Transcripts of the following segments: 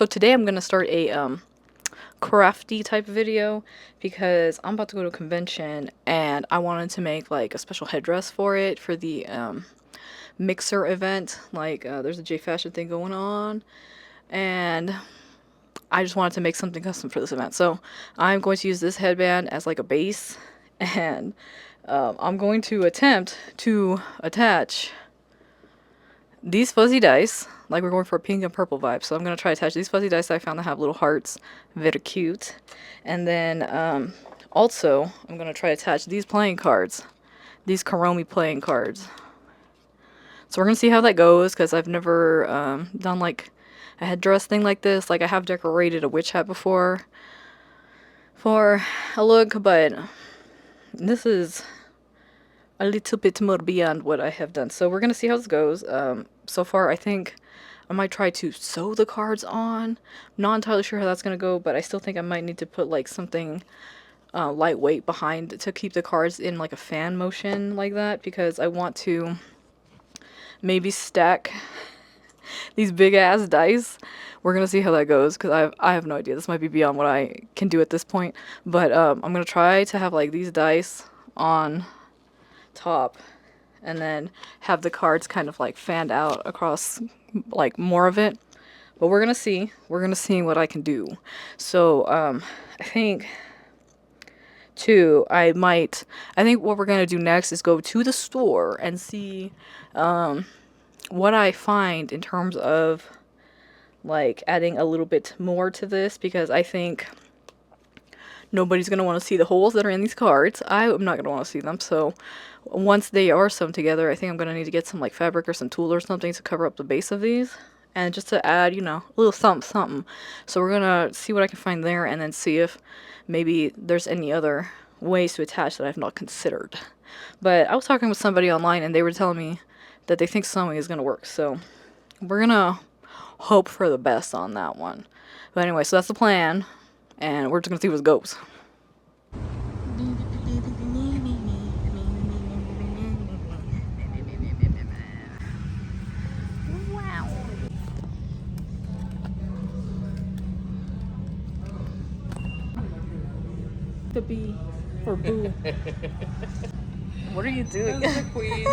So today I'm gonna start a crafty type video because I'm about to go to a convention and I wanted to make like a special headdress for it for the mixer event. Like there's a J Fashion thing going on, and I just wanted to make something custom for this event. So I'm going to use this headband as like a base, and I'm going to attempt to attach these fuzzy dice. Like, we're going for a pink and purple vibe, so I'm going to try to attach these fuzzy dice that I found that have little hearts. Very cute. And then also I'm going to try to attach these playing cards, these Karomi playing cards. So we're going to see how that goes, because I've never done like a headdress thing like this. Like, I have decorated a witch hat before for a look, but this is a little bit more beyond what I have done. So we're going to see how this goes. So far, I think I might try to sew the cards on. Not entirely sure how that's going to go, but I still think I might need to put like something lightweight behind to keep the cards in like a fan motion like that, because I want to maybe stack these big ass dice. We're gonna see how that goes, because I have no idea. This might be beyond what I can do at this point, but I'm gonna try to have like these dice on top and then have the cards kind of like fanned out across like more of it. But we're gonna see what I can do. So I think I think what we're gonna do next is go to the store and see what I find in terms of like adding a little bit more to this, because I think nobody's going to want to see the holes that are in these cards. I'm not going to want to see them. So once they are sewn together, I think I'm going to need to get some like fabric or some tulle or something to cover up the base of these, and just to add, you know, a little something. So we're going to see what I can find there, and then see if maybe there's any other ways to attach that I've not considered. But I was talking with somebody online, and they were telling me that they think sewing is going to work. So we're going to hope for the best on that one. But anyway, so that's the plan, and we're just going to see what goes. Wow. The B for boo. What are you doing? That's the queen.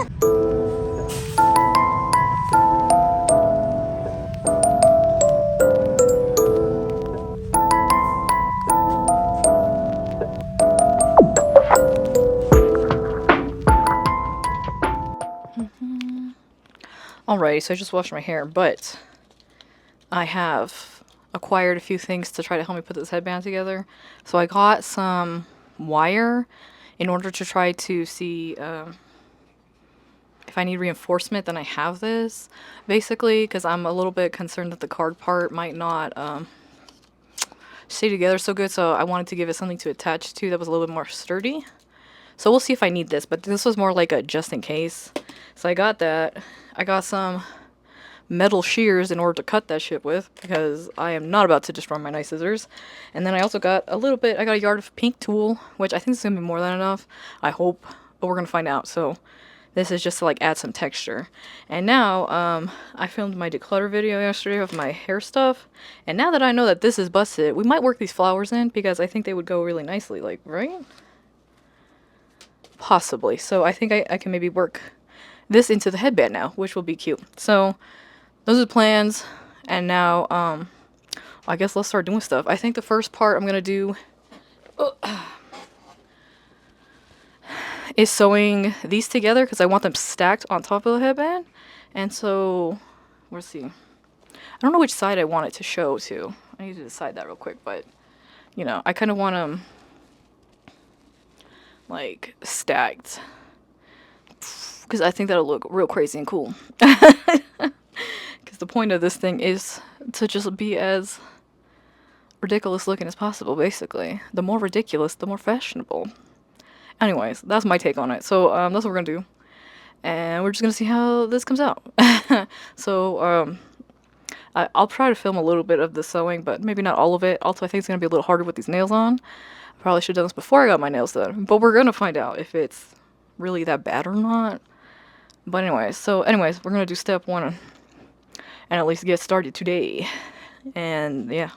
Alrighty, so I just washed my hair, but I have acquired a few things to try to help me put this headband together. So I got some wire in order to try to see if I need reinforcement. Then I have this, basically, because I'm a little bit concerned that the card part might not stay together so good, so I wanted to give it something to attach to that was a little bit more sturdy. So we'll see if I need this, but this was more like a just in case. So I got that. I got some metal shears in order to cut that shit with, because I am not about to destroy my nice scissors. And then I also got I got a yard of pink tulle, which I think is going to be more than enough. I hope, but we're going to find out. So this is just to like add some texture. And now I filmed my declutter video yesterday of my hair stuff, and now that I know that this is busted, we might work these flowers in, because I think they would go really nicely, like, right? Possibly. So I think I can maybe work this into the headband now, which will be cute. So those are the plans, and now I guess let's start doing stuff. I think the first part I'm gonna do is sewing these together, because I want them stacked on top of the headband. And so let's see, I don't know which side I want it to show to. I need to decide that real quick, but you know, I kind of want them like stacked, because I think that'll look real crazy and cool. Because the point of this thing is to just be as ridiculous looking as possible, basically. The more ridiculous, the more fashionable. Anyways, that's my take on it. So that's what we're gonna do, and we're just gonna see how this comes out. So I'll try to film a little bit of the sewing, but maybe not all of it. Also, I think it's gonna be a little harder with these nails on. I probably should have done this before I got my nails done, but we're gonna find out if it's really that bad or not. But anyways, we're gonna do step one and at least get started today. and yeah.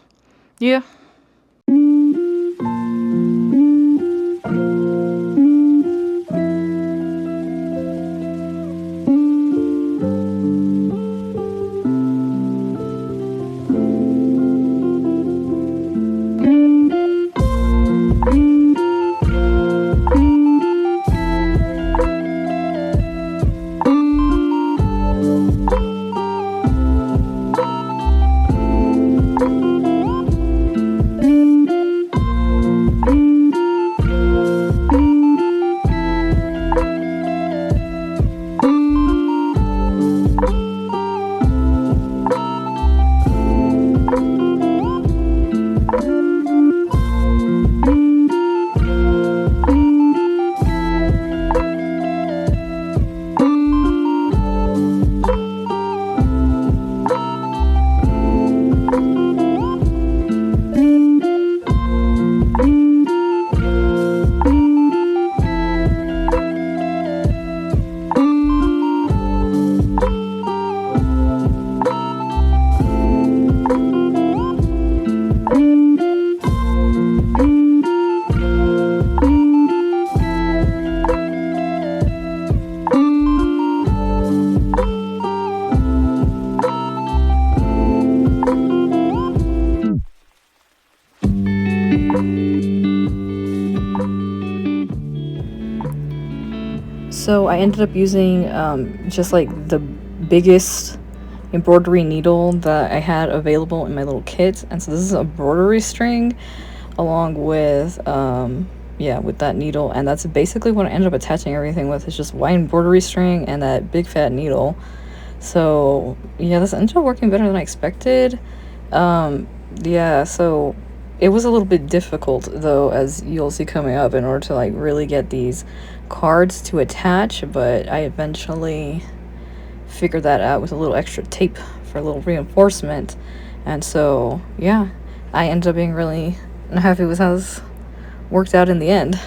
So I ended up using just like the biggest embroidery needle that I had available in my little kit, and so this is a embroidery string along with with that needle, and that's basically what I ended up attaching everything with. It's just white embroidery string and that big fat needle. So yeah, this ended up working better than I expected. So it was a little bit difficult though, as you'll see coming up, in order to like really get these cards to attach, but I eventually figured that out with a little extra tape for a little reinforcement. And so yeah, I ended up being really happy with how this worked out in the end.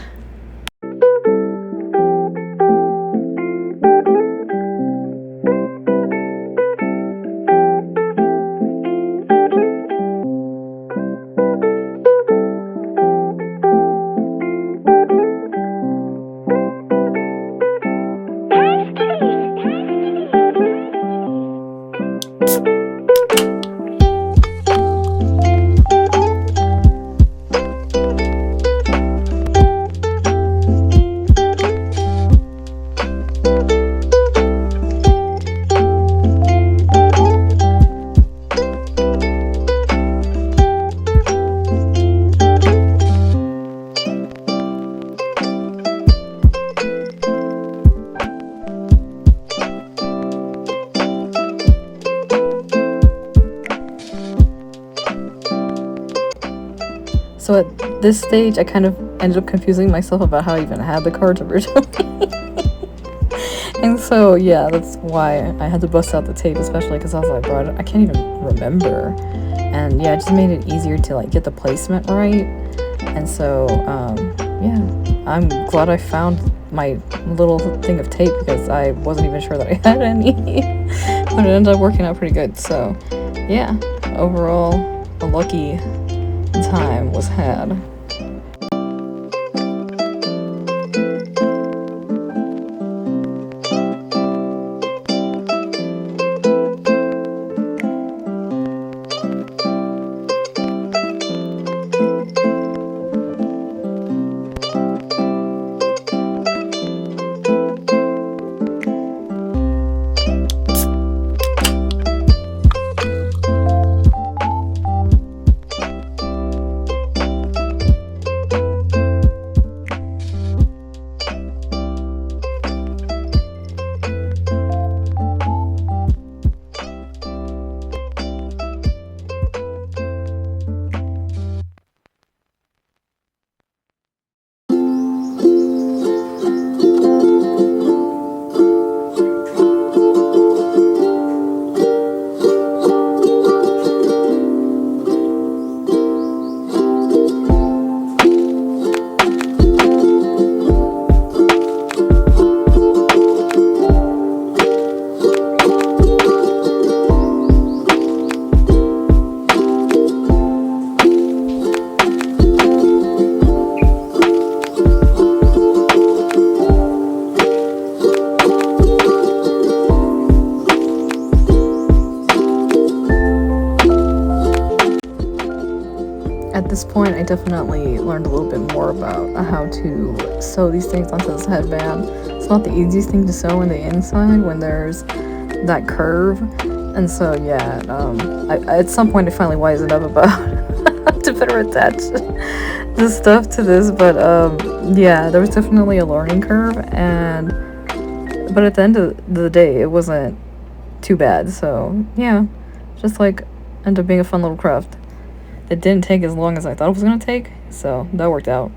So at this stage, I kind of ended up confusing myself about how I even had the cards originally. And so, yeah, that's why I had to bust out the tape, especially because I was like, bro, I can't even remember. And yeah, it just made it easier to like get the placement right. And so, I'm glad I found my little thing of tape, because I wasn't even sure that I had any. But it ended up working out pretty good. So, yeah, overall, a lucky time was had. at this point, I definitely learned a little bit more about how to sew these things onto this headband. It's not the easiest thing to sew in the inside when there's that curve, and so yeah, at some point I finally wisened up about how to better attach the stuff to this, but yeah, there was definitely a learning curve, and but at the end of the day, it wasn't too bad. So yeah, just like ended up being a fun little craft. It didn't take as long as I thought it was gonna take, so that worked out.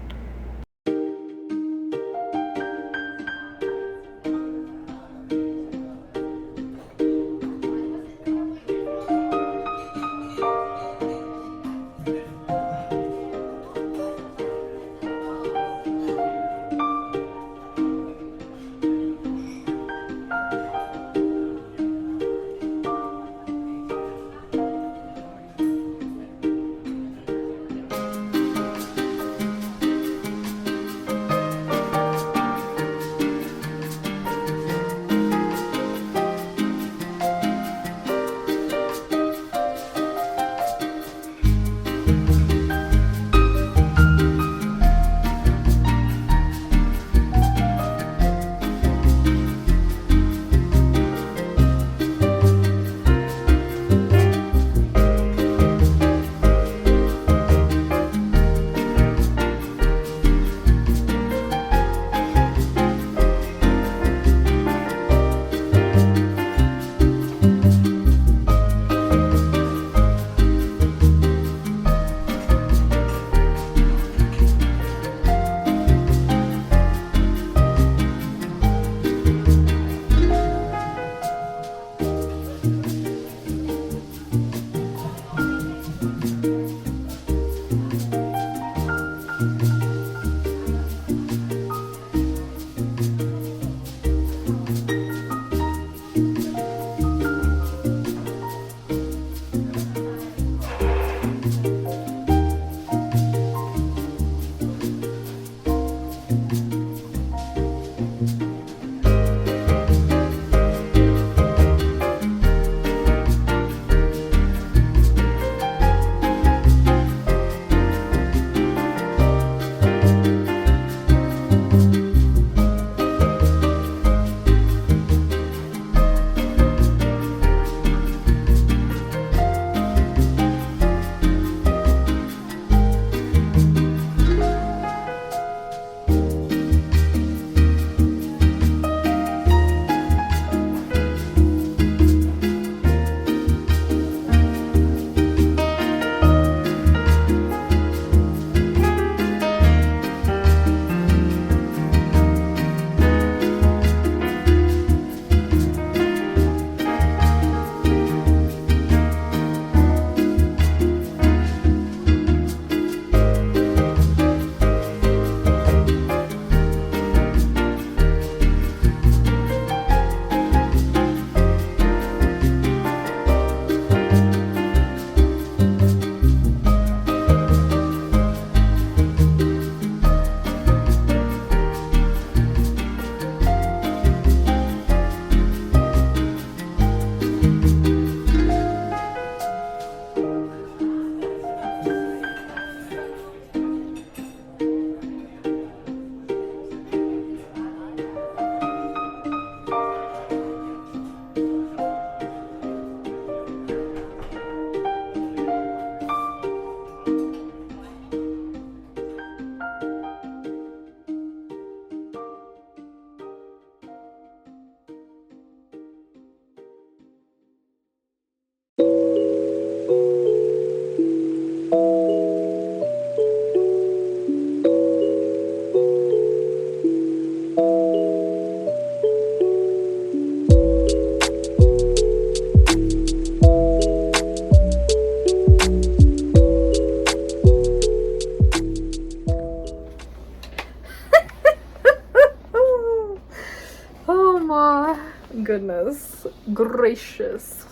Oh my goodness gracious.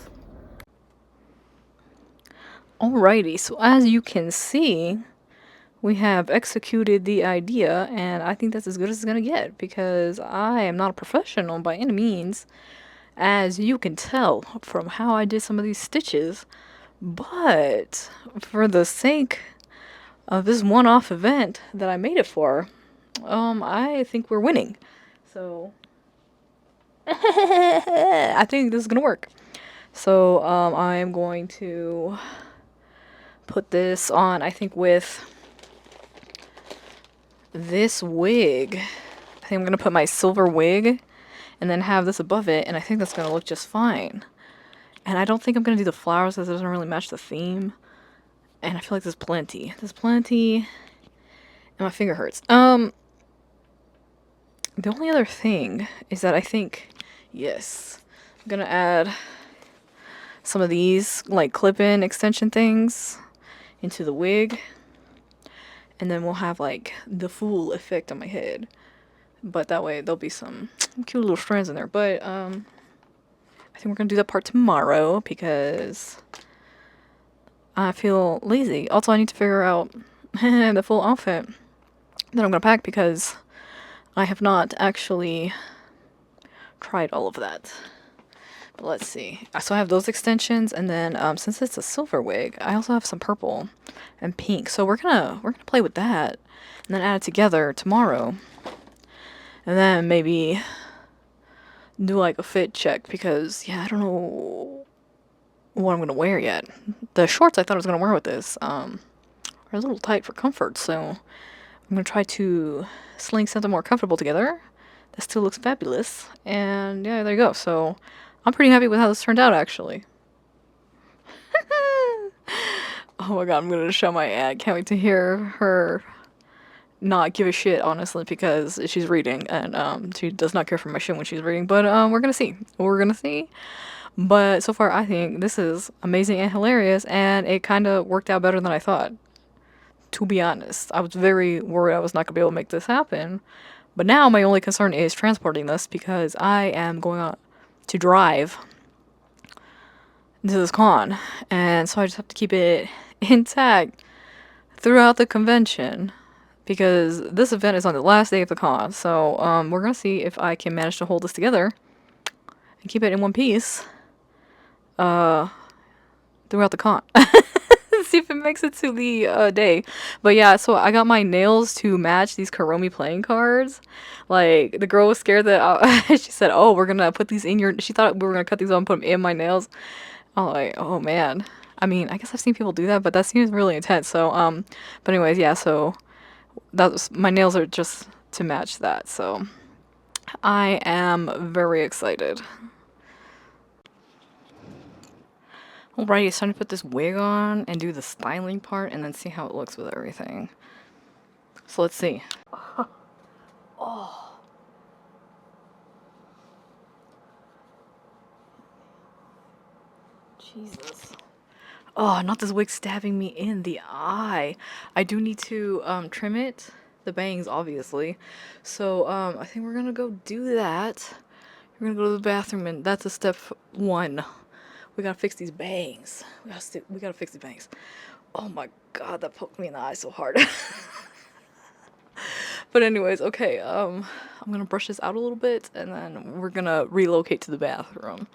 Alrighty, so as you can see, we have executed the idea, and I think that's as good as it's gonna get because I am not a professional by any means, as you can tell from how I did some of these stitches. But for the sake this one-off event that I made it for, I think we're winning. So I think this is gonna work. So I am going to put this on, I think, with this wig. I think I'm gonna put my silver wig and then have this above it, and I think that's gonna look just fine. And I don't think I'm gonna do the flowers because it doesn't really match the theme. And I feel like there's plenty. There's plenty. And my finger hurts. The only other thing is that I think, yes, I'm gonna add some of these like clip-in extension things into the wig. And then we'll have like the full effect on my head. But that way there'll be some cute little strands in there. But I think we're gonna do that part tomorrow because I feel lazy. Also, I need to figure out the full outfit that I'm gonna pack because I have not actually tried all of that. But let's see. So I have those extensions, and then since it's a silver wig, I also have some purple and pink. So we're gonna play with that and then add it together tomorrow. And then maybe do like a fit check because yeah, I don't know what I'm gonna wear yet. The shorts I thought I was gonna wear with this are a little tight for comfort, so I'm gonna try to sling something more comfortable together that still looks fabulous. And yeah, there you go. So I'm pretty happy with how this turned out, actually. Oh my god, I'm gonna show my aunt. Can't wait to hear her not give a shit, honestly, because she's reading and she does not care for my shit when she's reading. But we're gonna see. We're gonna see. But so far, I think this is amazing and hilarious, and it kind of worked out better than I thought. To be honest, I was very worried I was not gonna be able to make this happen. But now my only concern is transporting this because I am going on to drive to this con, and so I just have to keep it intact throughout the convention because this event is on the last day of the con. So we're gonna see if I can manage to hold this together and keep it in one piece throughout the con. See if it makes it to the day. But yeah, so I got my nails to match these Karomi playing cards. Like, the girl was scared that she said, oh, we're gonna put these in your, she thought we were gonna cut these off and put them in my nails. I'm like, oh man. I mean, I guess I've seen people do that, but that seems really intense. So but anyways, yeah, so that was, my nails are just to match that. So I am very excited. Alrighty, it's time to put this wig on and do the styling part and then see how it looks with everything. So let's see. Oh. Jesus. Oh, not this wig stabbing me in the eye. I do need to trim it. The bangs, obviously. So I think we're gonna go do that. We're gonna go to the bathroom, and that's a step one. We gotta fix these bangs. We gotta fix these bangs. Oh my god, that poked me in the eye so hard. But anyways, okay, I'm gonna brush this out a little bit, and then we're gonna relocate to the bathroom.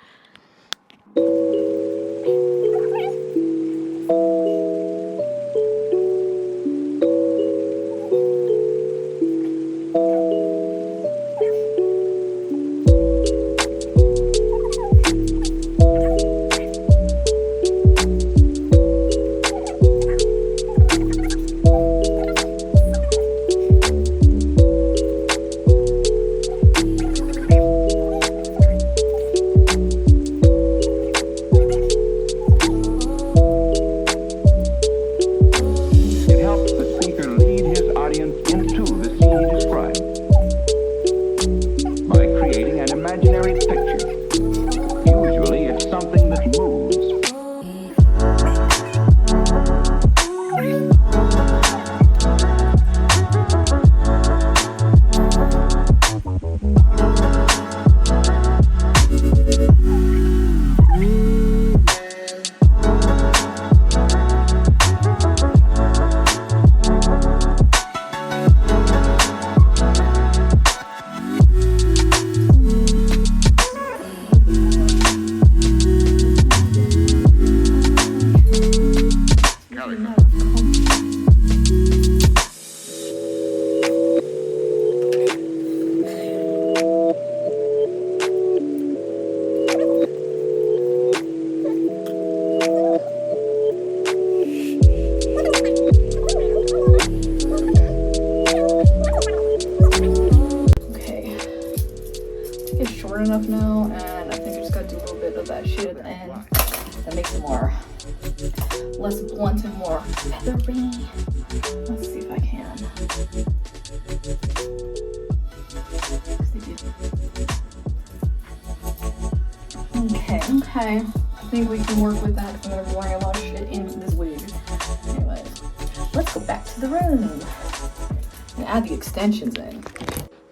more, less blunt and more feathery. Let's see if I can. Okay. I think we can work with that because I'm going to be wearing a lot of shit into this wig. Anyways, let's go back to the room and add the extensions in.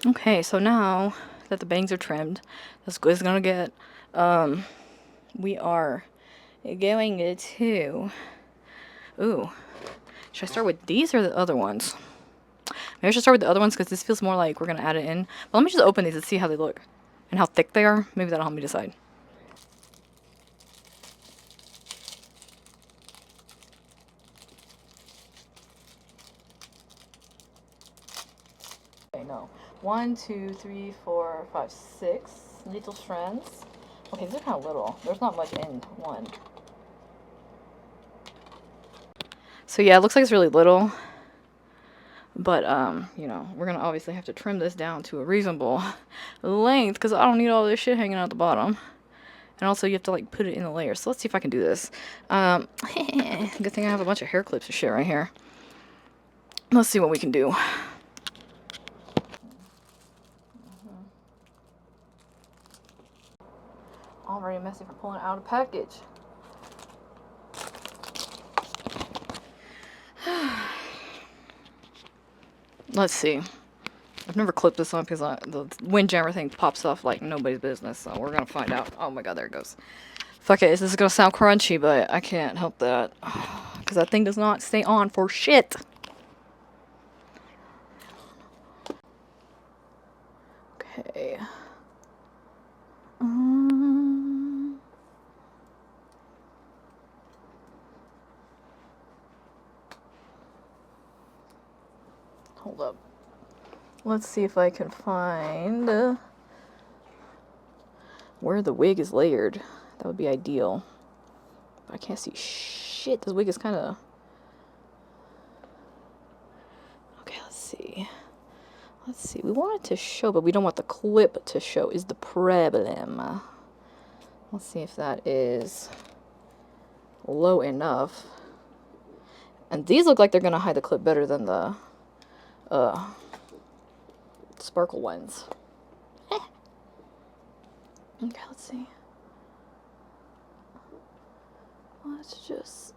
Okay, so now that the bangs are trimmed, this is going to get, we are going to, ooh, should I start with these or the other ones? Maybe I should start with the other ones because this feels more like we're going to add it in. But let me just open these and see how they look and how thick they are. Maybe that'll help me decide. Okay, no. 1, 2, 3, 4, 5, 6 little strands. Okay, these are kind of little. There's not much in one. So yeah, it looks like it's really little. But, you know, we're going to obviously have to trim this down to a reasonable length because I don't need all this shit hanging out the bottom. And also you have to, like, put it in the layers. So let's see if I can do this. Good thing I have a bunch of hair clips and shit right here. Let's see what we can do. Already messy for pulling out a package. Let's see. I've never clipped this on because the windjammer thing pops off like nobody's business. So we're going to find out. Oh my god, there it goes. Fuck it. This is going to sound crunchy, but I can't help that. Because that thing does not stay on for shit. Okay. Hold up. Let's see if I can find where the wig is layered. That would be ideal. But I can't see shit. This wig is kind of... Okay, let's see. Let's see. We want it to show, but we don't want the clip to show is the problem. Let's see if that is low enough. And these look like they're going to hide the clip better than the sparkle ones. Okay, let's see. Let's just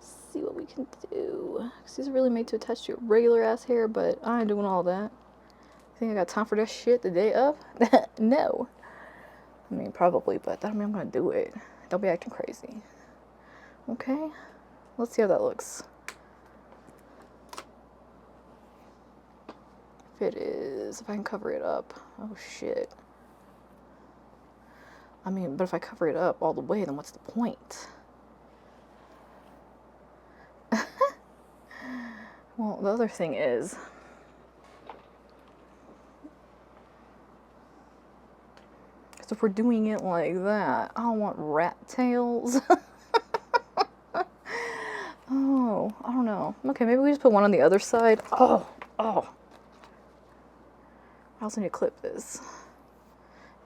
see what we can do. Because these are really made to attach to your regular ass hair, but I ain't doing all that. Think I got time for that shit the day of? No. I mean, probably, but that don't mean I'm gonna do it. Don't be acting crazy. Okay, let's see how that looks. If it is, if I can cover it up. Oh shit. I mean, but if I cover it up all the way, then what's the point? Well, the other thing is, so if we're doing it like that, I don't want rat tails. Oh, I don't know. Okay, maybe we just put one on the other side. Oh. I also need to clip this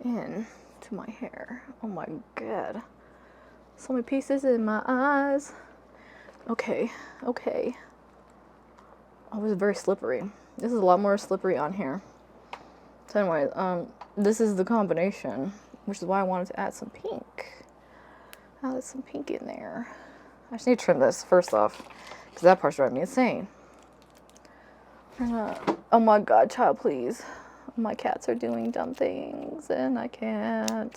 in to my hair. Oh my god. So many pieces in my eyes. Okay. Oh, this is very slippery. This is a lot more slippery on here. So anyway, this is the combination, which is why I wanted to add some pink. Add some pink in there. I just need to trim this first off, because that part's driving me insane. Oh my god, child, please. My cats are doing dumb things, and I can't.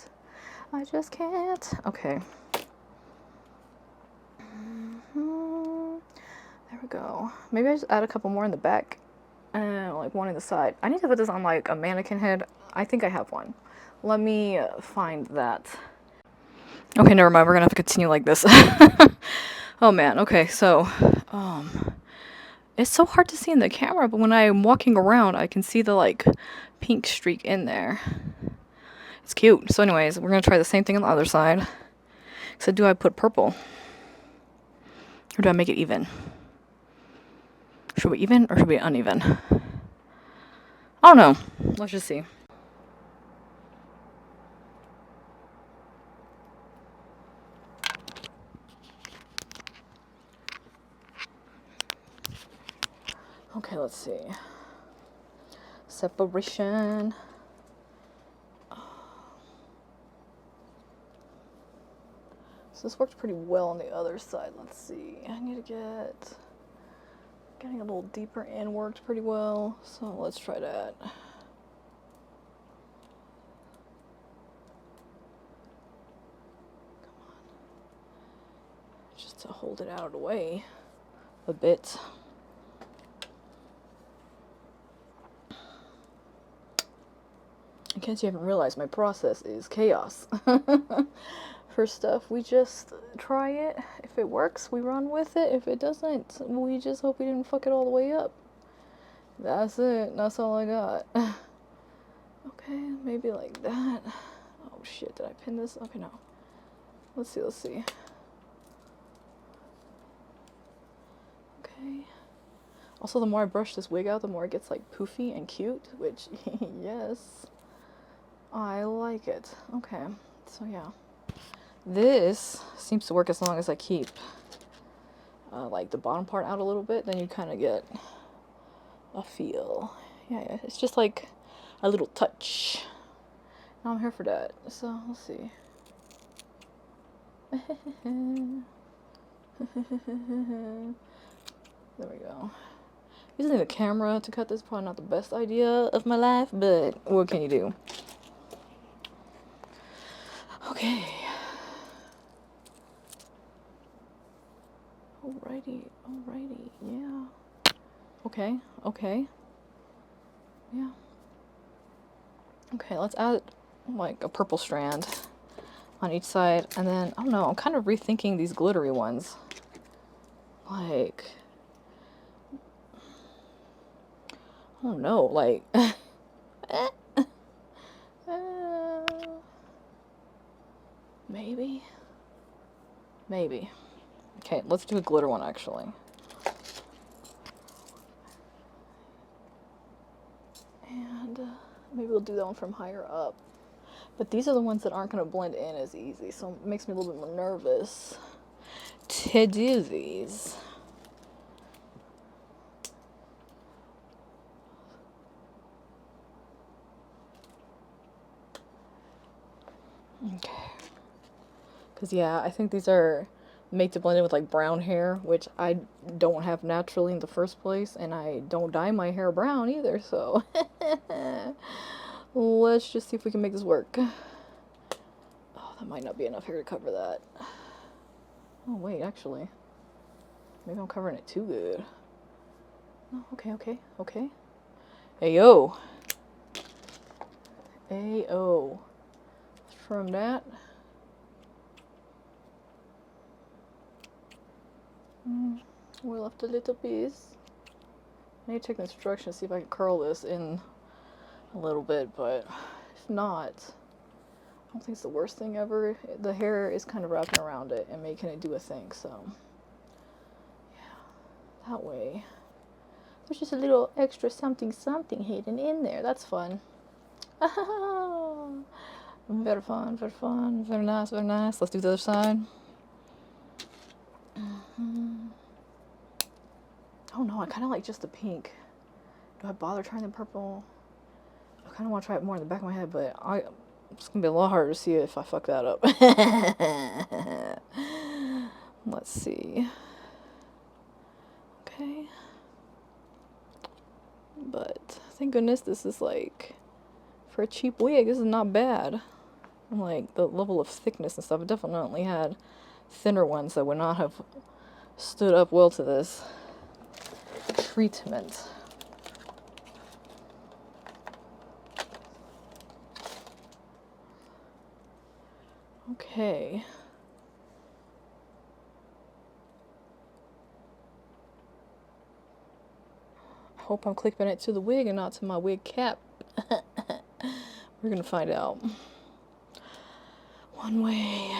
I just can't. Okay. There we go. Maybe I just add a couple more in the back and like one in the side. I need to put this on like a mannequin head. I think I have one. Let me find that. Okay, never mind. We're gonna have to continue like this. Oh man. Okay, so it's so hard to see in the camera, but when I'm walking around, I can see the like pink streak in there. It's cute. So anyways, we're gonna try the same thing on the other side. So do I put purple? Or do I make it even? Should we even or should we uneven? I don't know. Let's just see. Okay, let's see. Separation. So this worked pretty well on the other side. Let's see. I need to getting a little deeper in worked pretty well. So let's try that. Just to hold it out of the way a bit. In case you haven't realized, my process is chaos. For stuff, we just try it. If it works, we run with it. If it doesn't, we just hope we didn't fuck it all the way up. That's it. That's all I got. Okay, maybe like that. Oh shit, did I pin this? Okay, no. Let's see, let's see. Okay. Also, the more I brush this wig out, the more it gets like poofy and cute, which, yes, I like it. Okay, so yeah. This seems to work as long as I keep like the bottom part out a little bit, then you kind of get a feel. Yeah, it's just like a little touch. Now I'm here for that. So let's see. There we go. Using the camera to cut this is probably not the best idea of my life, but what can you do? Okay. Alrighty, yeah. Okay. Yeah. Okay, let's add like a purple strand on each side, and then, I don't know, I'm kind of rethinking these glittery ones. Like, I don't know, like, maybe. Okay, let's do a glitter one, actually. And maybe we'll do that one from higher up. But these are the ones that aren't going to blend in as easy, so it makes me a little bit more nervous to do these. Okay. Because, yeah, I think these are made to blend in with, like, brown hair, which I don't have naturally in the first place, and I don't dye my hair brown either, so let's just see if we can make this work. Oh, that might not be enough here to cover that. Oh, wait, actually. Maybe I'm covering it too good. Oh, okay. Ayo. From that. We left a little piece. I need to check the instructions, see if I can curl this in a little bit, but if not, I don't think it's the worst thing ever. The hair is kind of wrapping around it and making it do a thing, so yeah, that way. There's just a little extra something hidden in there. That's fun. Very fun. Very nice. Let's do the other side. Oh no, I kind of like just the pink. Do I bother trying the purple? I kind of want to try it more in the back of my head, but it's going to be a lot harder to see if I fuck that up. Let's see. Okay. But thank goodness this is like, for a cheap wig, this is not bad. And like the level of thickness and stuff, I definitely had thinner ones that would not have stood up well to this treatment. Okay. I hope I'm clipping it to the wig and not to my wig cap. We're gonna find out. One way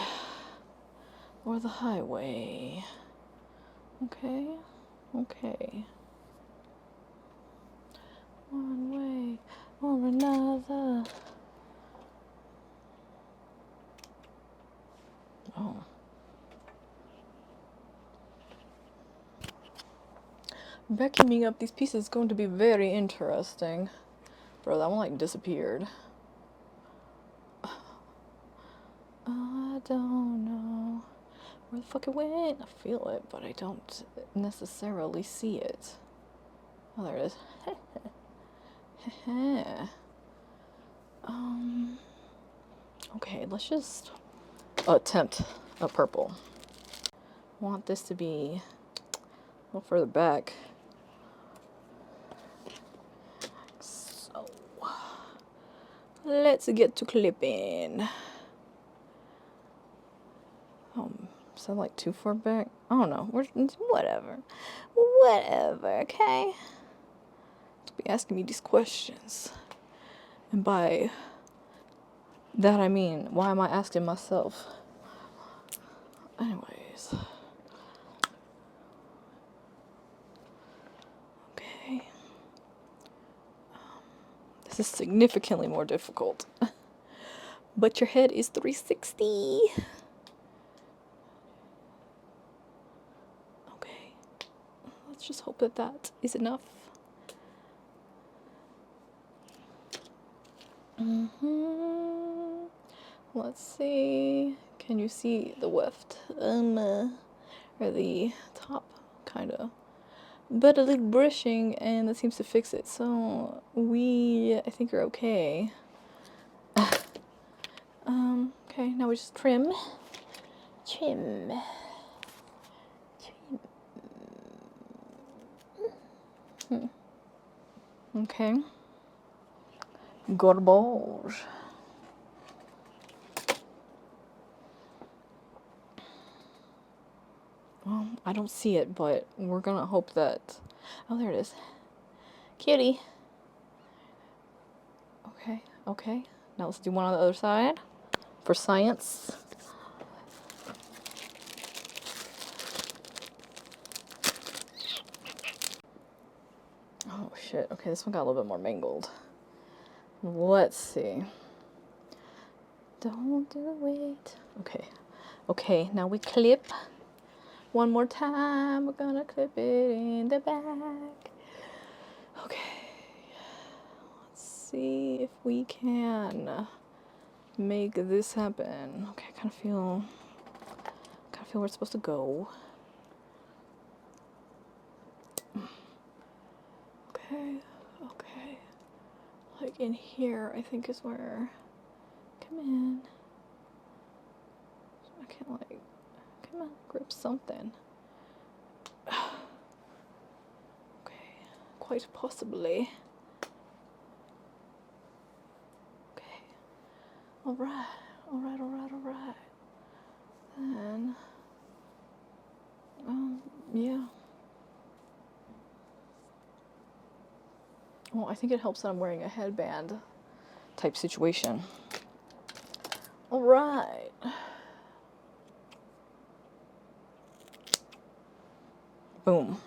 or the highway. Okay. One way or another. Oh. Vacuuming up these pieces is going to be very interesting. Bro, that one like disappeared. I don't know where the fuck it went. I feel it, but I don't necessarily see it. Oh, there it is. Okay, let's just attempt a purple. Want this to be a little further back. So, let's get to clipping. Is that like too far back? I don't know. Whatever. Whatever, okay? Don't be asking me these questions. And by that I mean, why am I asking myself? Anyways. Okay. This is significantly more difficult. But your head is 360. Okay. Let's just hope that that is enough. Let's see. Can you see the weft? Or the top, kind of. But a little brushing, and that seems to fix it. So I think you're okay. Okay, now we just trim. Trim. Okay. Garbage. Well, I don't see it, but we're gonna hope that... Oh, there it is. Cutie. Okay, okay. Now let's do one on the other side for science. Oh, shit. Okay, this one got a little bit more mangled. Let's see. Don't do it. Okay. Okay, now we clip. One more time. We're gonna clip it in the back. Okay. Let's see if we can make this happen. Okay, I kind of feel where it's supposed to go. Okay, okay. Like in here, I think is where. Come in. I can't like. Come on, grip something. Okay, quite possibly. Okay. Alright, alright, alright, alright. Then, yeah. Well, I think it helps that I'm wearing a headband type situation. Alright. Boom.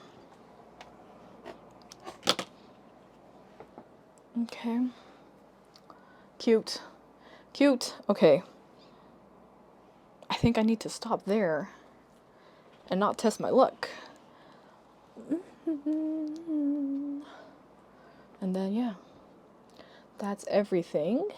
Okay. Cute. Cute. Okay. I think I need to stop there and not test my luck. And then, yeah. That's everything.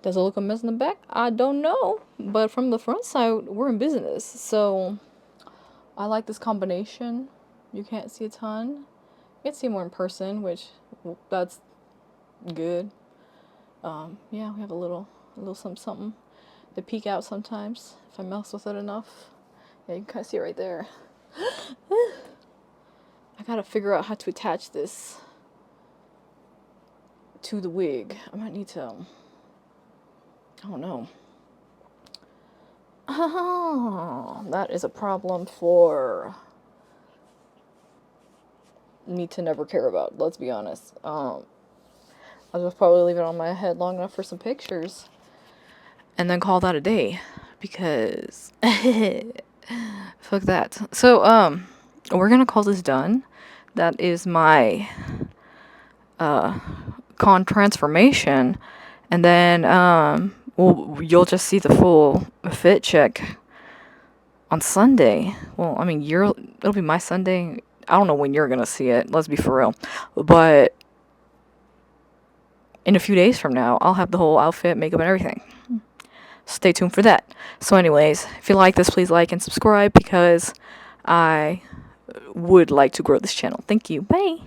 Does it look a mess in the back? I don't know. But from the front side, we're in business. So, I like this combination. You can't see a ton. You can see more in person, which, that's good. Yeah, we have a little something to peek out sometimes, if I mess with it enough. Yeah, you can kind of see it right there. I gotta figure out how to attach this to the wig. I might need to, I don't know. Oh, that is a problem for me to never care about, let's be honest. I'll just probably leave it on my head long enough for some pictures and then call that a day, because fuck that. So, we're gonna call this done. That is my con transformation, And then, well, you'll just see the full fit check on Sunday. Well, I mean, it'll be my Sunday. I don't know when you're gonna see it. Let's be for real. But in a few days from now, I'll have the whole outfit, makeup, and everything. Stay tuned for that. So anyways, if you like this, please like and subscribe because I would like to grow this channel. Thank you. Bye.